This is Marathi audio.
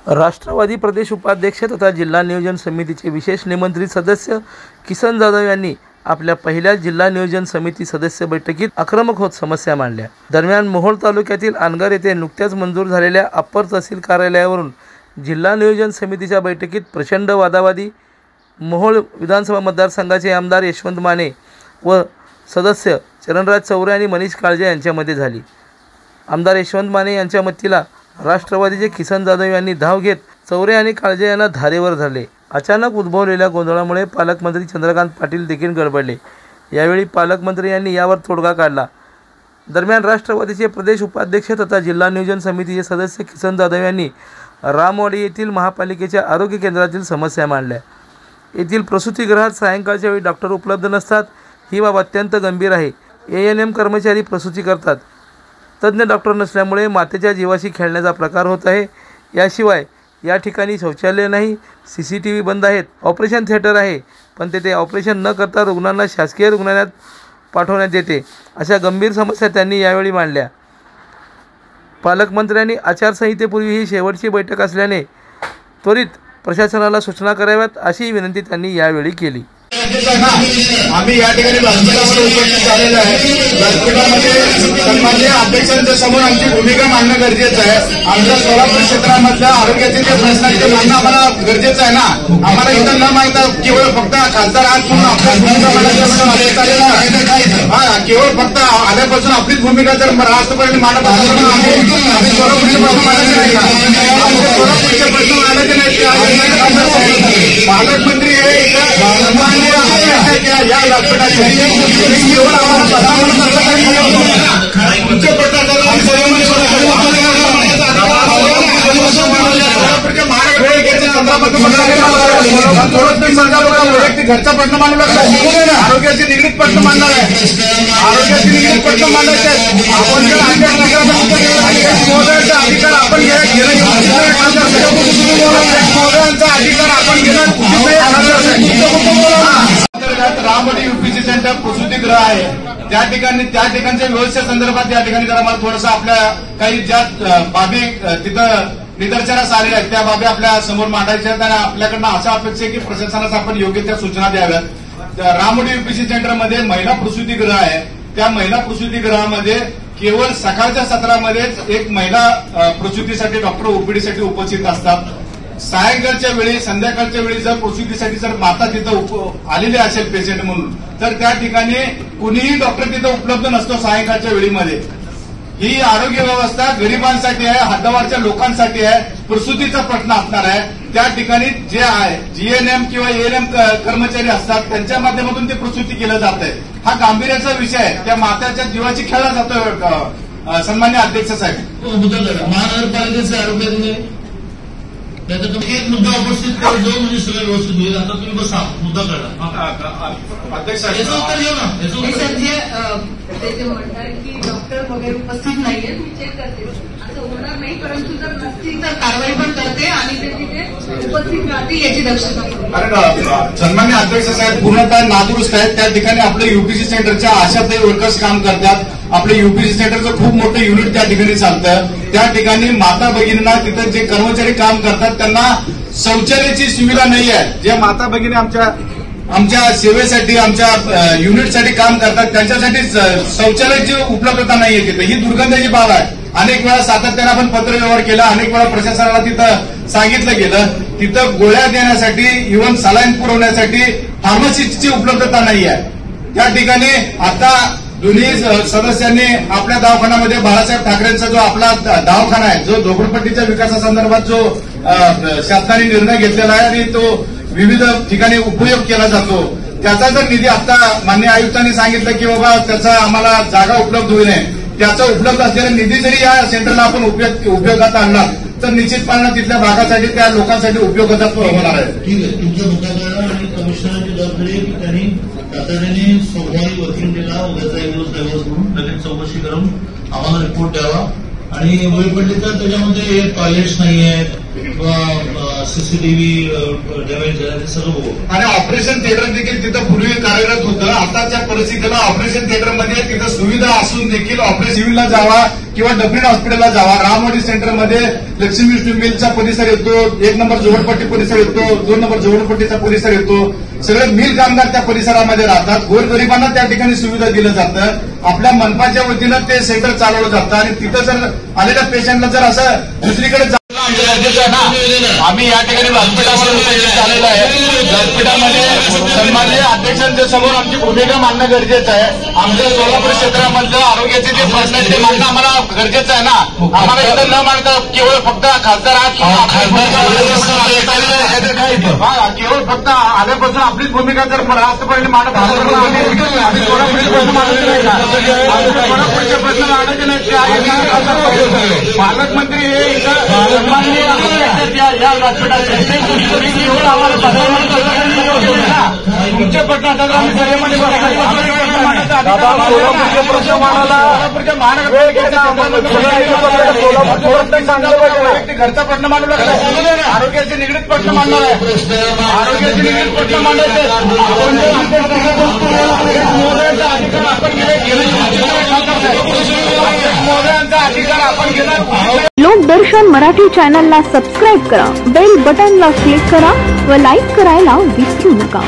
राष्ट्रवादी प्रदेश उपाध्यक्ष तथा जिल्हा नियोजन समितीचे विशेष निमंत्रित सदस्य किसन जाधव यांनी आपल्या पहिल्या जिल्हा नियोजन समिती सदस्य बैठकीत आक्रमक होत समस्या मांडल्या। दरम्यान मोहोळ तालुक्यातील अनगर येथे नुकत्याच मंजूर झालेल्या अप्पर तहसील कार्यालयावरून जिल्हा नियोजन समितीच्या बैठकीत प्रचंड वादावादी मोहोळ विधानसभा मतदारसंघाचे आमदार यशवंत माने व सदस्य चरणराज चौरे आणि मनीष काळजे यांच्यामध्ये झाली। आमदार यशवंत माने यांच्या मतीला राष्ट्रवादीचे किसन जाधव यांनी धाव घेत चौरे आणि काळजे यांना धारेवर धरले। अचानक उद्भवलेल्या गोंधळामुळे पालकमंत्री चंद्रकांत पाटील देखील गडबडले। यावेळी पालकमंत्री यांनी यावर तोडगा काढला। दरम्यान राष्ट्रवादीचे प्रदेश उपाध्यक्ष तथा जिल्हा नियोजन समितीचे सदस्य किसन जाधव यांनी रामवाडी येथील महापालिकेच्या आरोग्य केंद्रातील समस्या मांडल्या। येथील प्रसूतिगृहात सायंकाळच्या वेळी डॉक्टर उपलब्ध नसतात। ही बाब अत्यंत गंभीर आहे। ANM कर्मचारी प्रसूती करतात। तज्ञ डॉक्टर नसल्यामुळे मातेच्या जीवाशी खेळण्याचा प्रकार होत आहे। याशिवाय या ठिकाणी शौचालय नाही, CCTV बंद आहेत, ऑपरेशन थिएटर आहे, पण तेथे ऑपरेशन न करता रुग्णांना शासकीय रुग्णालयात पाठवण्यात येते। अशा गंभीर समस्या त्यांनी यावेळी मांडल्या। पालकमंत्र्यांनी आचारसंहितेपूर्वी ही शेवटची बैठक असल्याने त्वरित प्रशासनाला सूचना कराव्यात अशी विनंती त्यांनी यावेळी केली। आम्ही या ठिकाणी व्यासपीठावर उपस्थित झालेलो आहे। व्यासपीठामध्ये सन्माननीय अध्यक्षांच्या समोर आमची भूमिका मांडणं गरजेचं आहे। आमच्या सोलापूर क्षेत्रामधल्या आरोग्याचे जे प्रश्न आहेत ते मांडणं आम्हाला गरजेचं आहे ना। आम्हाला इथं न मागता केवळ फक्त खासदार आज म्हणून आपल्या भूमिका मांडायचं केवळ फक्त आल्यापासून आपलीच भूमिका जर राष्ट्रपती मांडत असेल तर आम्ही सोलापूरचे प्रश्न मांडायचे नाही का? सोलापूरचे प्रश्न मांडायचे नाही। पालकमंत्री हे या व्यासपीठाचे केवळ आम्हाला घरचा प्रश्न मांडू लागला, आरोग्याचे निगडीत प्रश्न मांडणार आहे। आरोग्याचे निगडीत प्रश्न मांडायचे आपण जर महोदयांचा अधिकार आपण महोदयांचा अधिकार आपण घेणं रामवाडी UPC सेंटर प्रसूतिगृह आहे। त्या ठिकाणच्या व्यवस्थे संदर्भात या ठिकाणी जरा मला थोडंसं आपल्या काही ज्या बाबी तिथं निदर्शनास आलेल्या आहेत त्या बाबी आपल्या समोर मांडायच्या आहेत आणि आपल्याकडनं अशा अपेक्षा आहे की प्रशासनास आपण योग्य त्या सूचना द्याव्यात। रामवाडी UPC सेंटरमध्ये महिला प्रसूतिगृह आहे। त्या महिला प्रसूतिगृहामध्ये केवळ सकाळच्या सत्रामध्येच एक महिला प्रसूतीसाठी डॉक्टर OPD साठी उपस्थित असतात। सायंकाळच्या वेळी संध्याकाळच्या वेळी जर प्रसूतीसाठी जर माता तिथं आलेली असेल पेशंट म्हणून तर त्या ठिकाणी कुणीही डॉक्टर तिथं उपलब्ध नसतो सायंकाळच्या वेळीमध्ये। ही आरोग्य व्यवस्था गरिबांसाठी आहे, हद्दवारच्या लोकांसाठी आहे, प्रसूतीचा प्रश्न असणार आहे। त्या ठिकाणी जे आहे GNM किंवा ANM कर्मचारी असतात त्यांच्या माध्यमातून ते प्रसूती केलं जात आहे। हा गांभीर्याचा विषय आहे। त्या माताच्या जीवाची खेळला जातोय। सन्माननीय अध्यक्ष साहेब, महानगरपालिकेचे आरोग्य त्याचा तुम्ही एक मुद्दा उपस्थित करा जो म्हणजे सगळं व्यवस्थित होईल। आता तुम्ही बसा, मुद्दा करा अध्यक्ष याचं उत्तर घेऊ ना। ते जे म्हणतात की डॉक्टर वगैरे उपस्थित नाहीये, मी चेक करते असं होणार नाही, परंतु जर नसतील तर कारवाई पण करते आणि ते तिथे उपस्थित राहतील याची दक्षता। कारण सन्मान्य अध्यक्ष साहेब पूर्णतः नादुरुस्त आहेत। त्या ठिकाणी आपल्या UPC सेंटरच्या आशाताई वर्कर्स काम करतात। आपलं UPC सेंटरचं खूप मोठं युनिट त्या ठिकाणी चालतं। त्या ठिकाणी माता भगिनींना तिथं जे कर्मचारी काम करतात त्यांना शौचालयाची सुविधा नाही आहे। जे माता भगिनी आमच्या सेवेसाठी आमच्या युनिटसाठी काम करतात त्यांच्यासाठी शौचालयाची उपलब्धता नाहीये तिथे। ही दुर्गंधाची बाब आहे। अनेक वेळा सातत्याने आपण पत्रव्यवहार केला, अनेक वेळा प्रशासनाला तिथं सांगितलं गेलं। तिथं गोळ्या देण्यासाठी इव्हन सलाईन पुरवण्यासाठी फार्मसिस्टची उपलब्धता नाही आहे। त्या ठिकाणी आता दोन्ही सदस्यांनी आपल्या दवाखान्यामध्ये बाळासाहेब ठाकरेंचा जो आपला दवाखाना आहे जो झोपडपट्टीच्या विकासासंदर्भात जो शासनाने निर्णय घेतलेला आहे आणि तो विविध ठिकाणी उपयोग केला जातो त्याचा जर निधी आता माननीय आयुक्तांनी सांगितलं की बाबा त्याचा आम्हाला जागा उपलब्ध होऊ नये, त्याचा उपलब्ध असलेला निधी जरी या सेंटरला आपण उपयोगात आणला तर निश्चितपणे तिथल्या भागासाठी त्या लोकांसाठी उपयोगाचा होणार आहे। ठीक आहे, तुमचा मुद्दा करा आणि कमिशनरची जबाबदारी की त्यांनी तातडीने सोमवारी वर्किंग डेला उद्याचा एक दिवस दैवस म्हणून लगेच चौकशी करून आम्हाला रिपोर्ट द्यावा आणि वेळ पडली तर त्याच्यामध्ये टॉयलेट्स नाही आहेत किंवा सीसीटीव्ही डॅमेज झाला ते सगळं बघू. आणि ऑपरेशन थिएटर देखील तिथं पूर्वी कार्यरत होतं. आताच्या परिस्थितीला ऑपरेशन थिएटरमध्ये तिथं सुविधा असून देखील ऑपरेशन सिव्हिलला जावा किंवा डफरीन हॉस्पिटलला जावा. रामवाडी सेंटरमध्ये लक्ष्मी विष्णू मिलचा परिसर येतो, 1 नंबर झोपडपट्टी परिसर येतो, 2 नंबर झोपडपट्टीचा परिसर येतो. सगळे मिल कामगार त्या परिसरामध्ये राहतात. गोरगरिबांना त्या ठिकाणी सुविधा दिलं जातं. आपल्या मनपाच्या वतीनं ते सेंटर चालवलं जातं आणि तिथं जर आलेल्या पेशंटला जर असं दुसरीकडे गरजेचं आहे ना. आम्ही या ठिकाणी व्यासपीठावर उपस्थित झालेलो आहे. व्यासपीठामध्ये सन्माननीय अध्यक्षांच्या समोर आमची भूमिका मांडणं गरजेचं आहे. आमच्या सोलापूर क्षेत्रामधलं आरोग्याचे जे प्रश्न आहेत ते मांडणं आम्हाला गरजेचं आहे ना. आम्हाला इथं न मांडता केवळ फक्त खासदार आहात केवळ फक्त आल्यापासून आपलीच भूमिका जर राष्ट्रपतीने मांडत असेल तर आम्ही सोलापूरचे प्रश्न मांडत नाही का? सोलापूरचे प्रश्न मांडायचे नाही. पालकमंत्री हे इथं या व्यासपीठाचे तुमचे प्रश्न असतात आम्ही सगळ्यामध्ये घरचा प्रश्न मांडू लागला. आरोग्याचे निगडीत प्रश्न मांडणार आहे. आरोग्याचे निगडीत प्रश्न मांडायचे मोदयांचा अधिकार आपण घेणार. लोकदर्शन मराठी चॅनलला सबस्क्राईब करा, बेल बटनला क्लिक करा व लाईक करायला विसरू नका.